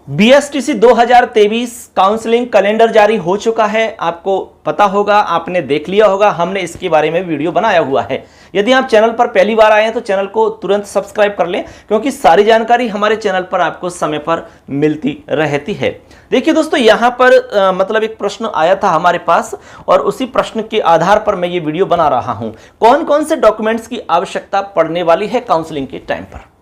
BSTC 2023 counselling calendar जारी हो चुका है। आपको पता होगा, आपने देख लिया होगा, हमने इसके बारे में वीडियो बनाया हुआ है। यदि आप चैनल पर पहली बार आए हैं तो चैनल को तुरंत सब्सक्राइब कर लें, क्योंकि सारी जानकारी हमारे चैनल पर आपको समय पर मिलती रहती है। देखिए दोस्तों, यहाँ पर मतलब एक प्रश्न आया था हमारे पास और उसी प्रश्न के आधार पर मैं ये वीडियो बना रहा हूँ। कौन कौन से डॉक्यूमेंट्स की आवश्यकता पड़ने वाली है काउंसलिंग के टाइम पर।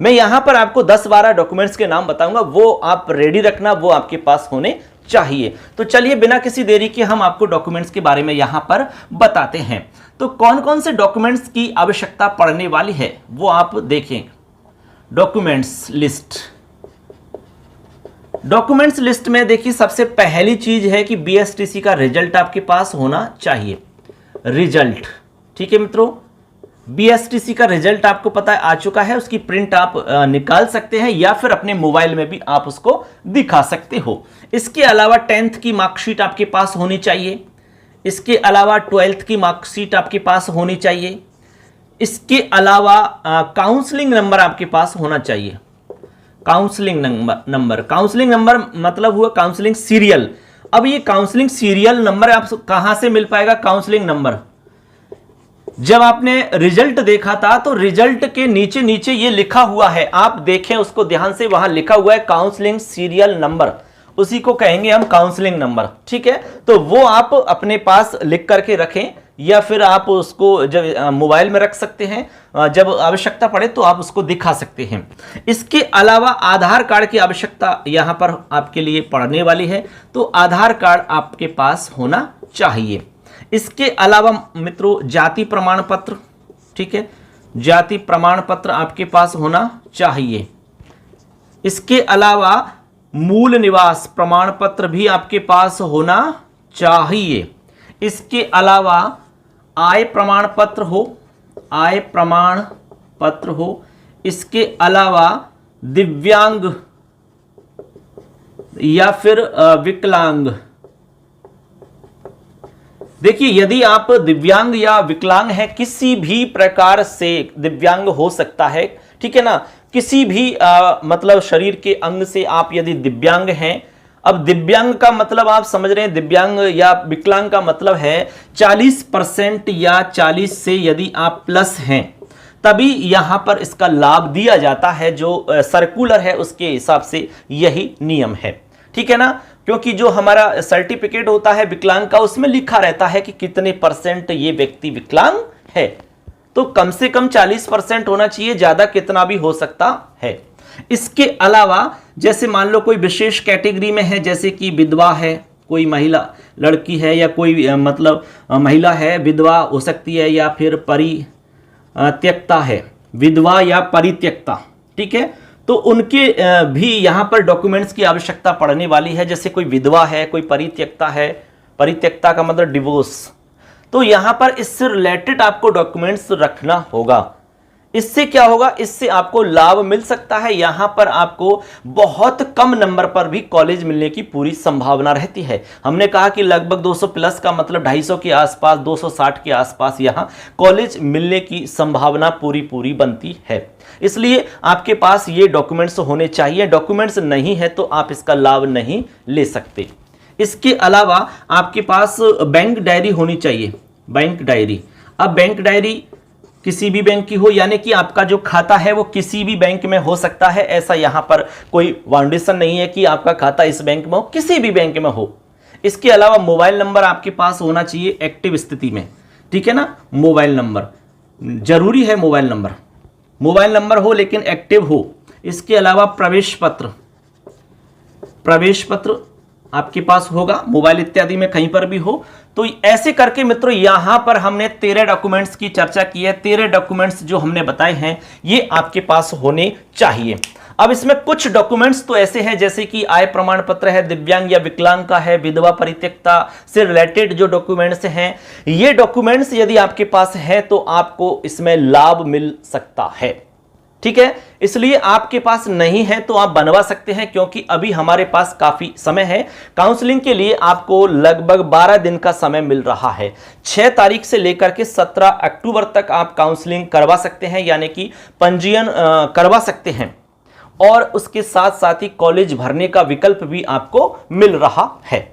मैं यहां पर आपको 10-12 डॉक्यूमेंट्स के नाम बताऊंगा, वो आप रेडी रखना, वो आपके पास होने चाहिए। तो चलिए बिना किसी देरी के हम आपको डॉक्यूमेंट्स के बारे में यहां पर बताते हैं। तो कौन कौन से डॉक्यूमेंट्स की आवश्यकता पड़ने वाली है वो आप देखें। डॉक्यूमेंट्स लिस्ट, डॉक्यूमेंट्स लिस्ट में देखिए सबसे पहली चीज है कि बीएसटीसी का रिजल्ट आपके पास होना चाहिए। रिजल्ट, ठीक है मित्रों, बीएसटीसी का रिजल्ट आपको पता है आ चुका है, उसकी प्रिंट आप निकाल सकते हैं या फिर अपने मोबाइल में भी आप उसको दिखा सकते हो। इसके अलावा 10th की मार्कशीट आपके पास होनी चाहिए। इसके अलावा 12th की मार्कशीट आपके पास होनी चाहिए। इसके अलावा काउंसलिंग नंबर आपके पास होना चाहिए। काउंसलिंग नंबर मतलब हुआ काउंसलिंग सीरियल। अब ये काउंसलिंग सीरियल नंबर आप कहां से मिल पाएगा? काउंसलिंग नंबर जब आपने रिजल्ट देखा था तो रिजल्ट के नीचे नीचे ये लिखा हुआ है, आप देखें उसको ध्यान से, वहां लिखा हुआ है काउंसलिंग सीरियल नंबर, उसी को कहेंगे हम काउंसलिंग नंबर। ठीक है, तो वो आप अपने पास लिख करके रखें या फिर आप उसको जब मोबाइल में रख सकते हैं, जब आवश्यकता पड़े तो आप उसको दिखा सकते हैं। इसके अलावा आधार कार्ड की आवश्यकता यहां पर आपके लिए पड़ने वाली है, तो आधार कार्ड आपके पास होना चाहिए। इसके अलावा मित्रों जाति प्रमाण पत्र, ठीक है, जाति प्रमाण पत्र आपके पास होना चाहिए। इसके अलावा मूल निवास प्रमाण पत्र भी आपके पास होना चाहिए। इसके अलावा आय प्रमाण पत्र हो, आय प्रमाण पत्र हो। इसके अलावा दिव्यांग या फिर विकलांग, देखिए यदि आप दिव्यांग या विकलांग हैं, किसी भी प्रकार से दिव्यांग हो सकता है, ठीक है ना, किसी भी मतलब शरीर के अंग से आप यदि दिव्यांग हैं। अब दिव्यांग का मतलब आप समझ रहे हैं, दिव्यांग या विकलांग का मतलब है 40% या 40 से यदि आप प्लस हैं तभी यहां पर इसका लाभ दिया जाता है। जो सर्कुलर है उसके हिसाब से यही नियम है, ठीक है ना, क्योंकि जो हमारा सर्टिफिकेट होता है विकलांग का उसमें लिखा रहता है कि कितने % ये व्यक्ति विकलांग है, तो कम से कम 40% होना चाहिए, ज्यादा कितना भी हो सकता है। इसके अलावा जैसे मान लो कोई विशेष कैटेगरी में है, जैसे कि विधवा है, कोई महिला लड़की है या कोई मतलब महिला है, विधवा हो सकती है या फिर परित्यक्ता है, विधवा या परित्यक्ता, ठीक है, तो उनके भी यहां पर डॉक्यूमेंट्स की आवश्यकता पड़ने वाली है। जैसे कोई विधवा है, कोई परित्यक्ता है, परित्यक्ता का मतलब डिवोर्स, तो यहां पर इससे रिलेटेड आपको डॉक्यूमेंट्स रखना होगा। इससे क्या होगा, इससे आपको लाभ मिल सकता है। यहां पर आपको बहुत कम नंबर पर भी कॉलेज मिलने की पूरी संभावना रहती है। हमने कहा कि लगभग 200 प्लस का मतलब 250 के आसपास, 260 के आसपास यहां कॉलेज मिलने की संभावना पूरी बनती है। इसलिए आपके पास ये डॉक्यूमेंट्स होने चाहिए। डॉक्यूमेंट्स नहीं है तो आप इसका लाभ नहीं ले सकते। इसके अलावा आपके पास बैंक डायरी होनी चाहिए। बैंक डायरी, अब बैंक डायरी किसी भी बैंक की हो, यानी कि आपका जो खाता है वो किसी भी बैंक में हो सकता है, ऐसा यहां पर कोई बाउंडेशन नहीं है कि आपका खाता इस बैंक में हो, किसी भी बैंक में हो। इसके अलावा मोबाइल नंबर आपके पास होना चाहिए एक्टिव स्थिति में, ठीक है ना, मोबाइल नंबर जरूरी है, मोबाइल नंबर हो लेकिन एक्टिव हो। इसके अलावा प्रवेश पत्र आपके पास होगा, मोबाइल इत्यादि में कहीं पर भी हो। तो ऐसे करके मित्रों यहां पर हमने 13 डॉक्यूमेंट्स की चर्चा की है। 13 डॉक्यूमेंट्स जो हमने बताए हैं ये आपके पास होने चाहिए। अब इसमें कुछ डॉक्यूमेंट्स तो ऐसे हैं जैसे कि आय प्रमाण पत्र है, दिव्यांग या विकलांग का है, विधवा परित्यक्ता से रिलेटेड जो डॉक्यूमेंट्स हैं, ये डॉक्यूमेंट्स यदि आपके पास है तो आपको इसमें लाभ मिल सकता है, ठीक है। इसलिए आपके पास नहीं है तो आप बनवा सकते हैं, क्योंकि अभी हमारे पास काफी समय है। काउंसलिंग के लिए आपको लगभग 12 दिन का समय मिल रहा है। 6 तारीख से लेकर के 17 अक्टूबर तक आप काउंसलिंग करवा सकते हैं, यानी कि पंजीयन करवा सकते हैं। और उसके साथ साथ ही कॉलेज भरने का विकल्प भी आपको मिल रहा है।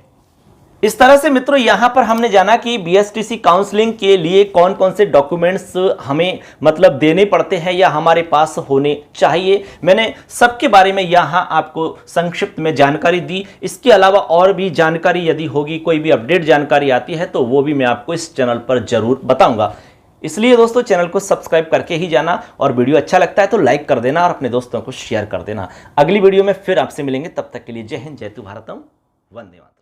इस तरह से मित्रों यहां पर हमने जाना कि बीएसटीसी काउंसलिंग के लिए कौन कौन से डॉक्यूमेंट्स हमें मतलब देने पड़ते हैं या हमारे पास होने चाहिए। मैंने सबके बारे में यहां आपको संक्षिप्त में जानकारी दी। इसके अलावा और भी जानकारी यदि होगी, कोई भी अपडेट जानकारी आती है तो वो भी मैं आपको इस चैनल पर जरूर बताऊंगा। इसलिए दोस्तों चैनल को सब्सक्राइब करके ही जाना, और वीडियो अच्छा लगता है तो लाइक कर देना और अपने दोस्तों को शेयर कर देना। अगली वीडियो में फिर आपसे मिलेंगे, तब तक के लिए जय हिंद, जय भारतम, वंदे मातरम।